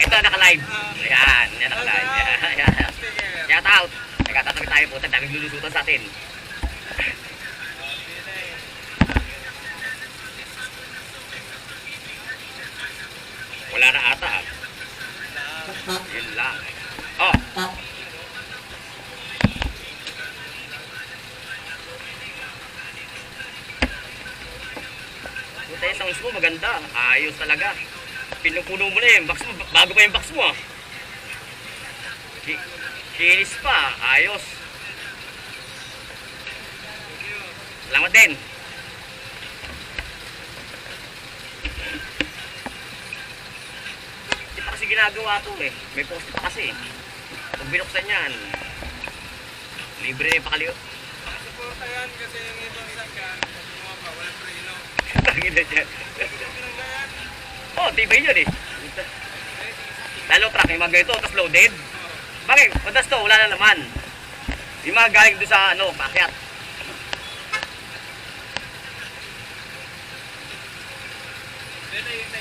Ito, naka-live. Ayan, yan naka-live. Ayan. Shout out. Nagkatatabi tayo po. Daming lulusutan sa atin. Wala na ata. Yun lang. Oh. Puta yung sounds mo maganda. Ayos talaga. Pinupuno mo na yung box mo. Bago pa yung box mo ah. Kinis pa. Ayos. Salamat din. Hindi pa kasi ginagawa to eh. May post pa kasi. Pag binuksan yan, libre na yung pakaliw. Suporta yan kasi yung ibang sakyan, bumaba, walang preno. Tangin na dyan. Oh, tibay yun eh. Lalo truck, yung mga ganito, tapos loaded. Bakit? Padas to, wala na naman. Yung mga galing doon sa ano, pakyat. Then, yung